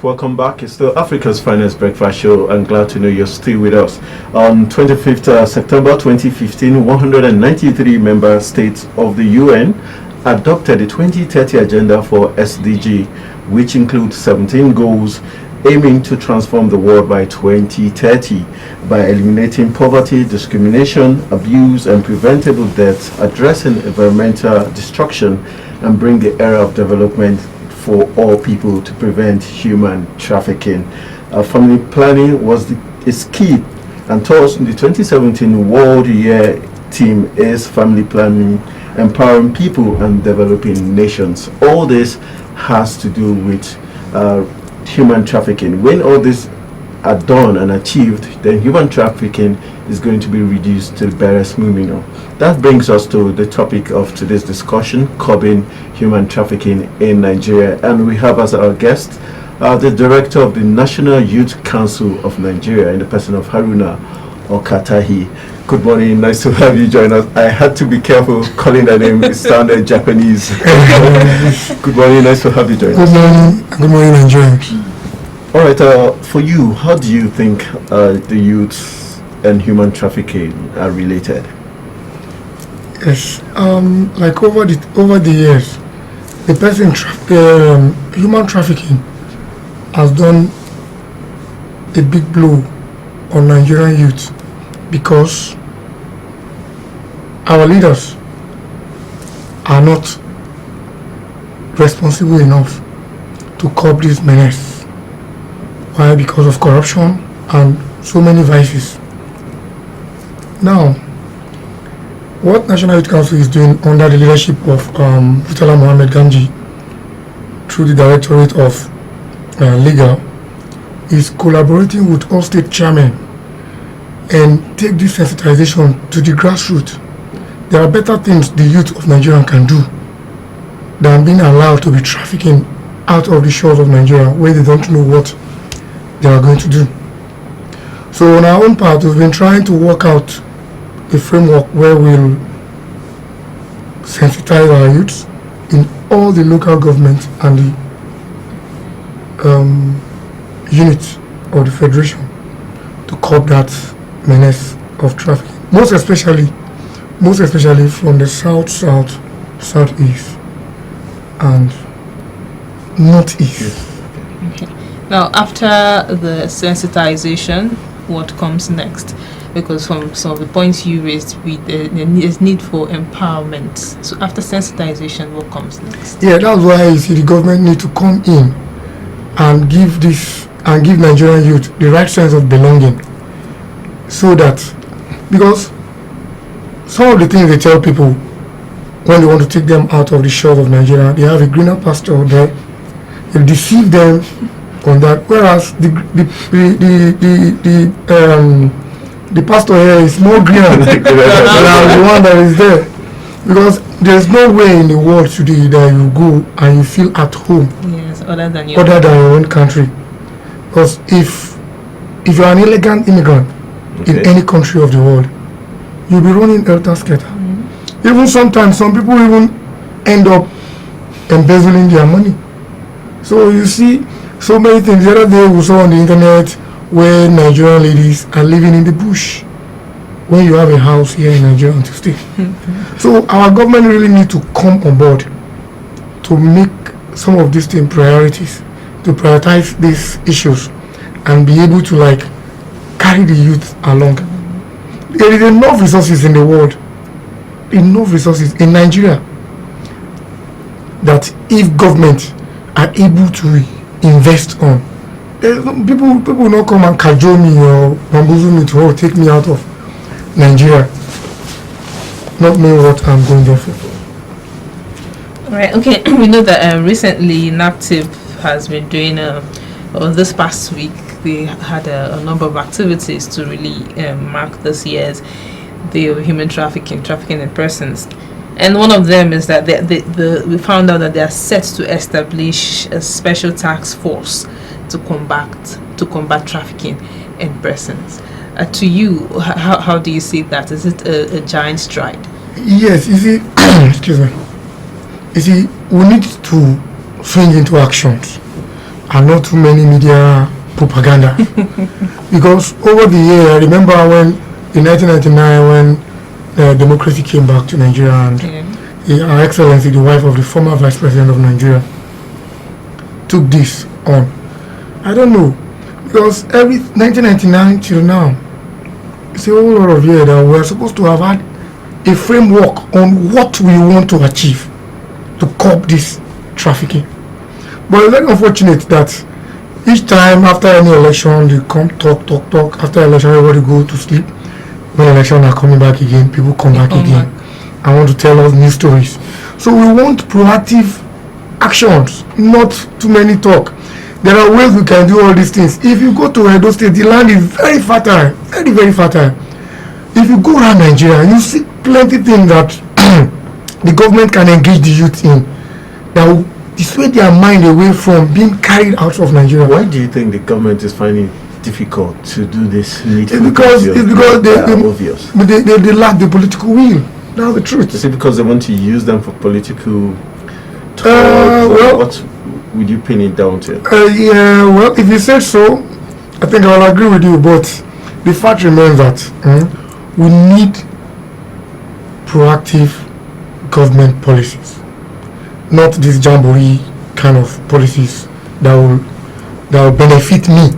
welcome back. It's still Africa's finest breakfast show. I'm glad to know you're still with us. On 25th September 2015, 193 member states of the UN adopted the 2030 Agenda for SDG, which includes 17 goals aiming to transform the world by 2030 by eliminating poverty, discrimination, abuse, and preventable deaths, addressing environmental destruction, and bring the era of development for all people to prevent human trafficking. Family planning is key, and thus the 2017 World Year theme is family planning, empowering people and developing nations. All this has to do with human trafficking. When all this are done and achieved, then human trafficking is going to be reduced to the barest minimum. That brings us to the topic of today's discussion, curbing human trafficking in Nigeria. And we have as our guest the director of the National Youth Council of Nigeria in the person of Haruna Okatami. Good morning, nice to have you join us. I had to be careful calling that name, it sounded Japanese. Good morning, nice to have you join us. Good morning, Nigerians. All right, for you, how do you think the youth and human trafficking are related? Yes, like over the years, human trafficking has done a big blow on Nigerian youth because our leaders are not responsible enough to curb this menace. Why? Because of corruption and so many vices. Now, what National Youth Council is doing under the leadership of Murtala Mohammed Gamji through the Directorate of Legal is collaborating with all state chairmen and take this sensitization to the grassroots. There are better things the youth of Nigeria can do than being allowed to be trafficking out of the shores of Nigeria where they don't know what they are going to do. So on our own part, we've been trying to work out a framework where we'll sensitize our youths in all the local governments and the units of the federation to curb that menace of trafficking. Most especially from the south, southeast, and northeast. Okay. Now, after the sensitization, what comes next? Because from some of the points you raised, there's need for empowerment. So after sensitization, what comes next? Yeah, that's why you see the government need to come in and give Nigerian youth the right sense of belonging. So that, because some of the things they tell people when they want to take them out of the shores of Nigeria, they have a greener pasture there. They deceive them on that. Whereas the pastor here is more greener than the one that is there. Because there's no way in the world today that you go and you feel at home. Yes, other than your own country. Because if you're an illegal immigrant in any country of the world, you'll be running helter-skelter. Mm-hmm. Even sometimes some people even end up embezzling their money. So you see so many things. The other day we saw on the internet where Nigerian ladies are living in the bush when you have a house here in Nigeria to stay. Mm-hmm. So our government really need to come on board to make some of these things priorities, to prioritize these issues and be able to carry the youth along. There is enough resources in the world, enough resources in Nigeria, that if government are able to invest on, people will not come and cajole me or bamboozle me to take me out of Nigeria, not knowing what I'm going there for. Right, okay. We know that recently NAPTIP has been doing, this past week, they had a number of activities to really mark this year's Day of Human Trafficking in Persons. And one of them is that we found out that they are set to establish a special task force to combat trafficking in persons. To you, how do you see that? Is it a giant stride? Yes, you see, excuse me. You see, we need to swing into actions and not too many media propaganda. Because over the year, I remember when in 1999 when democracy came back to Nigeria, and Her Excellency, the wife of the former Vice President of Nigeria, took this on. I don't know, because every 1999 till now, it's a whole lot of years that we're supposed to have had a framework on what we want to achieve to curb this trafficking. But it's very unfortunate that each time after any election, they come talk. After election, everybody go to sleep. When election are coming back again, people come back again. I want to tell us new stories. So we want proactive actions, not too many talk. There are ways we can do all these things. If you go to Edo State, the land is very fertile, very, very fertile. If you go around Nigeria, you see plenty things that the government can engage the youth in that will dissuade their mind away from being carried out of Nigeria. Why do you think the government is finding it difficult to do this? It's because they lack the political will. That's the truth. Is it because they want to use them for political talk? Well, what would you pin it down to? Yeah, well, if you say so, I think I'll agree with you. But the fact remains that we need proactive government policies, not this jamboree kind of policies that will benefit me.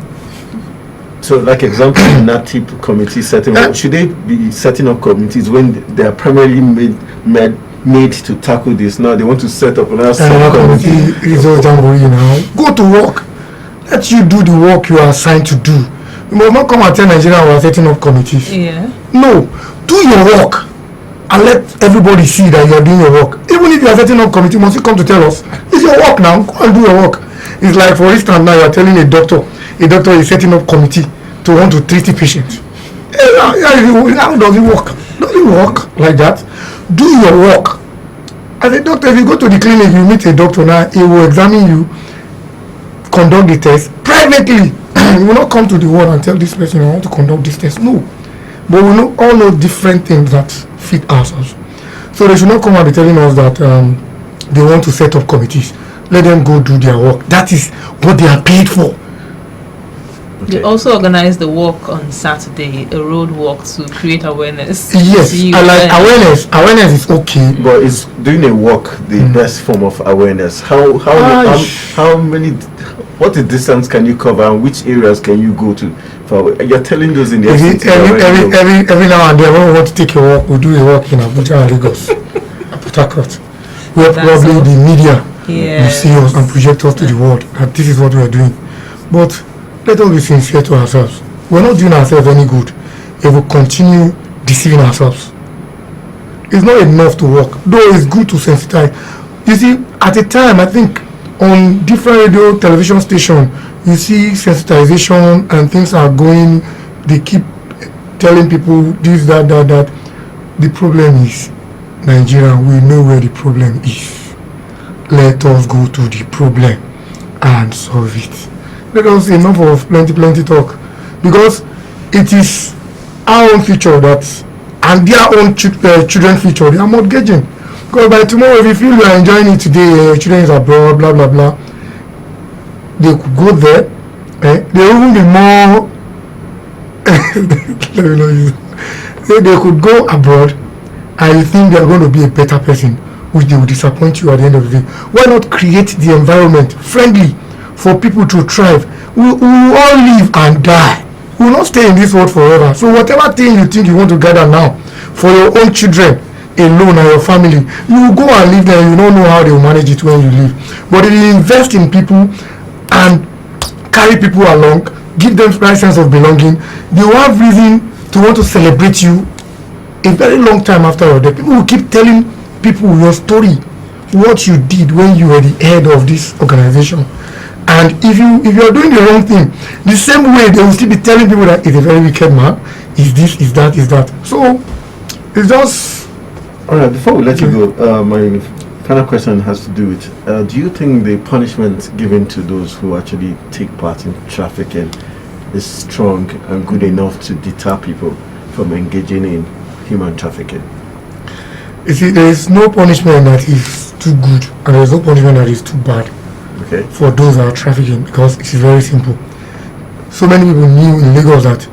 So, like example, NATIP committee setting up, should they be setting up committees when they are primarily made to tackle this? Now they want to set up another committee. Result jamboree now. Go to work. Let you do the work you are assigned to do. You must not come and tell Nigeria we are setting up committees. Yeah. No, do your work and let everybody see that you are doing your work. Even if you are setting up committee, must you come to tell us? It's your work now. Go and do your work. It's like, for instance, now you are telling a doctor is setting up committee to want to treat the patient. How does it work? Does it work like that? Do your work. As a doctor, if you go to the clinic, you meet a doctor now, he will examine you, conduct the test privately. You will not come to the world and tell this person I want to conduct this test. No. But we all know different things that fit ourselves. So they should not come and be telling us that they want to set up committees. Let them go do their work. That is what they are paid for. They also organize the walk on Saturday, a road walk to create awareness. Yes, I like awareness. Awareness is okay, but is doing a walk the best form of awareness? How many? What distance can you cover, and which areas can you go to? You're telling those in the every now and then when we want to take a walk, we do a walk in Abuja and Lagos, Port Harcourt, where probably the media will see us and project us to the world that this is what we are doing. But let us be sincere to ourselves. We're not doing ourselves any good if we continue deceiving ourselves. It's not enough to work, though it's good to sensitize. You see, at a time, I think on different radio, television stations, you see sensitization and things are going. They keep telling people this, that. The problem is Nigeria. We know where the problem is. Let us go to the problem and solve it. Let us enough of plenty talk, because it is our own future and their own children's future they are mortgaging. Because by tomorrow, if you feel you are enjoying it today, children is abroad, blah blah blah, they could go there. They will even be more. They could go abroad, and you think they are going to be a better person, which they will disappoint you at the end of the day. Why not create the environment friendly for people to thrive? We will all live and die. We will not stay in this world forever. So whatever thing you think you want to gather now for your own children alone and your family, you will go and live there. You don't know how they will manage it when you live. But if you invest in people and carry people along, give them right sense of belonging, they will have reason to want to celebrate you a very long time after your death. People will keep telling people your story, what you did when you were the head of this organization. And if you're doing the wrong thing, the same way they will still be telling people that he's a very wicked man, is this, is that. So it's just. All right. Before we let you go, my final question has to do with: do you think the punishment given to those who actually take part in trafficking is strong and good enough to deter people from engaging in human trafficking? You see, there is no punishment that is too good, and there is no punishment that is too bad. Okay. for those that are trafficking, because it is very simple. So many people knew in Lagos that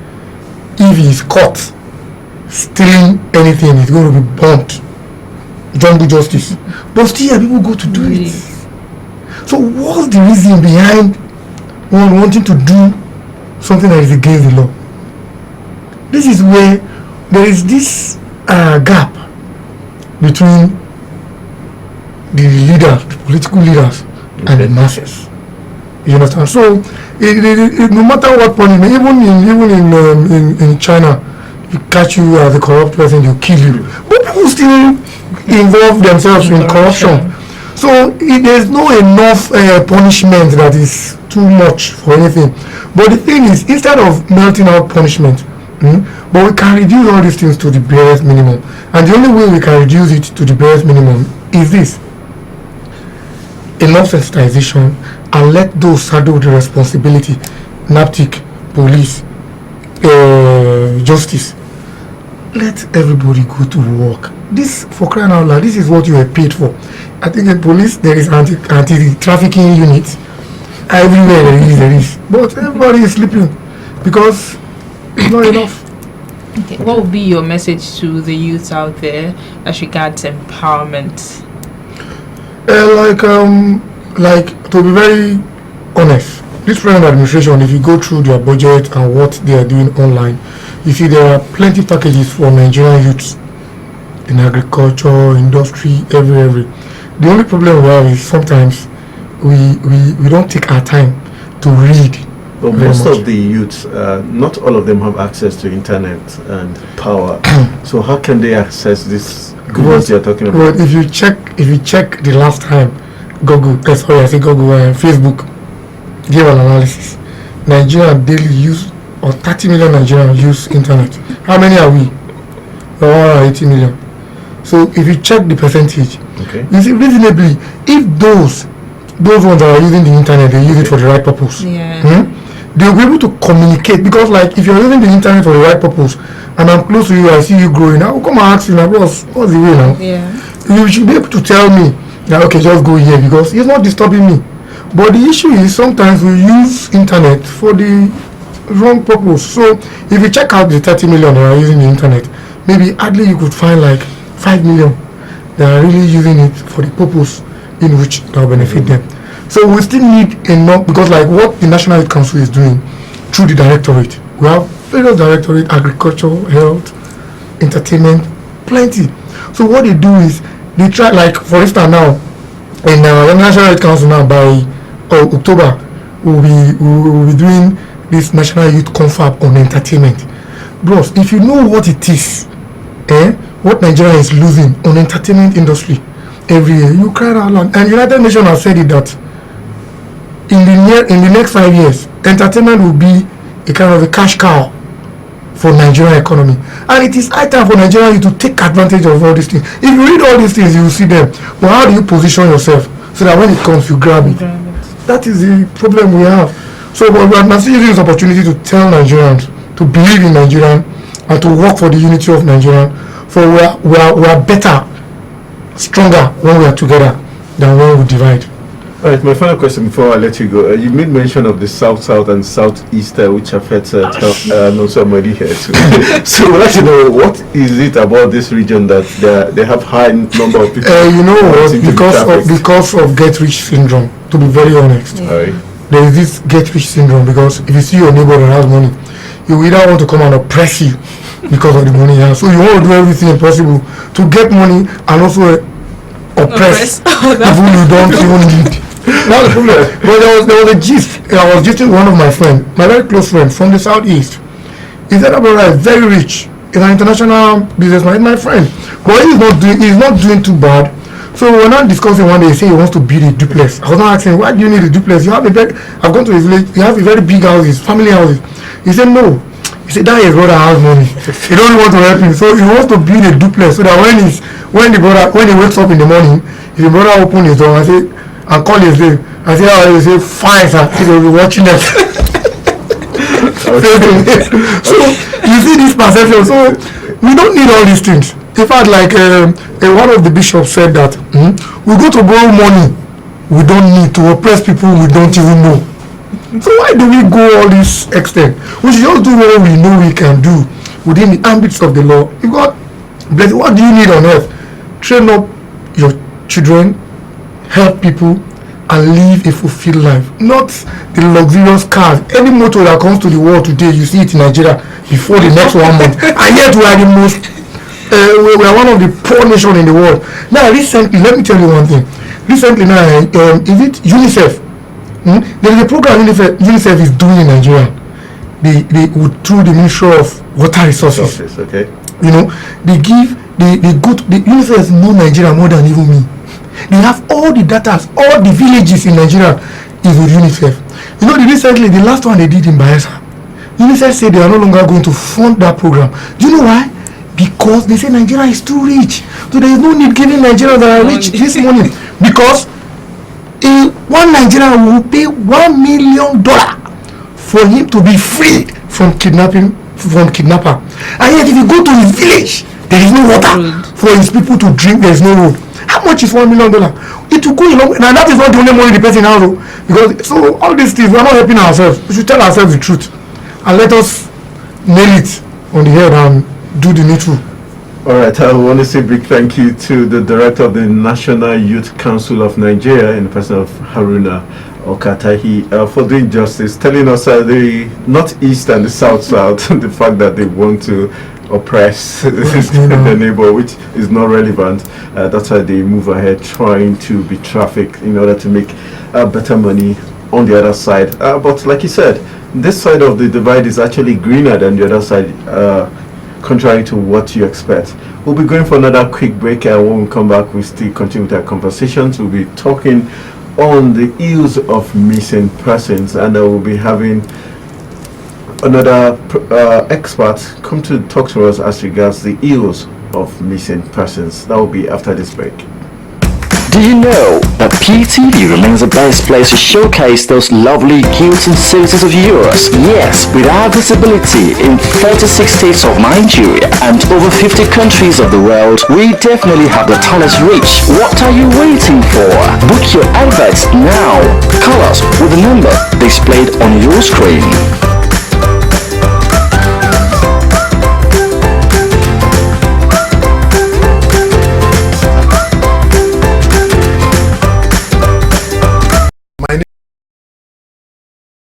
if he is caught stealing anything, he's going to be burnt. Jungle justice. But still, people go to do it. So what's the reason behind one wanting to do something that is against the law? This is where there is this gap between the leaders, the political leaders, and the masses. You understand? So, no matter what punishment, even in China, you catch you as a corrupt person, you kill you. But people still involve themselves in corruption. So there's no enough punishment that is too much for anything. But the thing is, instead of melting out punishment, but we can reduce all these things to the barest minimum. And the only way we can reduce it to the barest minimum is this: enough sensitization, and let those saddle the responsibility, NAPTIC, police, justice, let everybody go to work. This, for crying out loud, this is what you are paid for. I think in police there is anti-trafficking units. Everywhere there is. But everybody is sleeping because it's not enough. Okay. What would be your message to the youth out there as regards empowerment? Like to be very honest, this present administration, if you go through their budget and what they are doing online, you see there are plenty of packages for Nigerian youths in agriculture, industry, every. The only problem we have is sometimes we don't take our time to read. Well, most of the youths, not all of them have access to internet and power. So how can they access this goods you're talking about? Well, if you check the last time Facebook gave an analysis, Nigeria daily use, or 30 million Nigerians use internet. How many are we? 180 million. So if you check the percentage, you see reasonably, if those ones that are using the internet, they use it for the right purpose. They'll be able to communicate, because like if you're using the internet for the right purpose and I'm close to you, I see you growing, I will come and ask you, like, what's the way now? You should be able to tell me that, okay, just go here, because it's not disturbing me. But the issue is sometimes we use internet for the wrong purpose. So if you check out the 30 million that are using the internet, maybe hardly you could find like 5 million that are really using it for the purpose in which that will benefit them. So we still need enough, because like what the National Youth Council is doing through the directorate, we have various directorate: agriculture, health, entertainment, plenty. So what they do is they try, like for instance now in the National Youth Council now by October we'll be doing this National Youth Confab on entertainment. Bros, if you know what it is, what Nigeria is losing on entertainment industry every year, you cry out loud. And United Nations has said it that in the next 5 years, entertainment will be a kind of a cash cow for Nigerian economy. And it is high time for Nigeria to take advantage of all these things. If you read all these things, you will see them. But how do you position yourself so that when it comes, you grab it? That is the problem we have. So but we are now using this opportunity to tell Nigerians to believe in Nigeria and to work for the unity of Nigeria. For we are better, stronger when we are together than when we divide. All right, my final question before I let you go. You made mention of the South and Southeast, which affects no somebody here too. So I'd like to know, what is it about this region that they have high number of people? You know what? Because of get-rich syndrome. To be very honest, there is this get-rich syndrome, because if you see your neighbor that has money, you either want to come and oppress you because of the money he has. So you want to do everything possible to get money and also oppress people you don't even need. That's the problem. But there was a gist. I was gisting one of my friends, my very close friend from the Southeast. He said, "Brother is very rich. He's an international businessman. He's my friend, but he's not doing too bad." So we were not discussing one day. He said he wants to build a duplex. I was not asking, why do you need a duplex? I've gone to his village. You have a very big houses, family houses. He said no. He said that his brother has money. He don't want to help him, so he wants to build a duplex so that when he wakes up in the morning, if the brother opens his door and call his name, I say, "Oh," he say, "Fine, sir." He will be watching us. So you see this perception. So we don't need all these things. In fact, like one of the bishops said that we go to borrow money we don't need to oppress people we don't even know. So why do we go all this extent? We should just do what we know we can do within the ambits of the law. If God bless, what do you need on earth? Train up your children, help people, and live a fulfilled life. Not the luxurious cars. Any motor that comes to the world today, you see it in Nigeria before the next 1 month. And yet we are the most, we are one of the poor nations in the world. Now recently, let me tell you one thing. Recently now, is it UNICEF? There is a program UNICEF is doing in Nigeria. They through the Ministry of Water Resources. Okay. You know, they give the UNICEF know Nigeria more than even me. They have all the data, all the villages in Nigeria is with UNICEF. You know, recently, the last one they did in Bayelsa, UNICEF said they are no longer going to fund that program. Do you know why? Because they say Nigeria is too rich. So there is no need giving Nigeria that are rich this money. Because one Nigerian will pay $1 million for him to be free from kidnapper. And yet if you go to his village, there is no water for his people to drink, there is no road. How much is $1 million? It will go a long way. Now that is not the only money the person has, because so all these things we are not helping ourselves. We should tell ourselves the truth and let us nail it on the head and do the needful. All right, I want to say a big thank you to the director of the National Youth Council of Nigeria in the person of Haruna Okatami for doing justice, telling us the northeast and the south the fact that they want to oppress the neighbor, which is not relevant. That's why they move ahead trying to be trafficked in order to make better money on the other side. But like you said, this side of the divide is actually greener than the other side, contrary to what you expect. We'll be going for another quick break, and when we come back, we'll still continue with our conversations. We'll be talking on the ills of missing persons, and we'll be having another expert come to talk to us as regards the ills of missing persons. That will be after this break. Do you know that PTV remains the best place to showcase those lovely gifts and services of yours? Yes, with our visibility in 36 states of Nigeria and over 50 countries of the world, we definitely have the talent reach. What are you waiting for? Book your adverts now. Call us with the number displayed on your screen.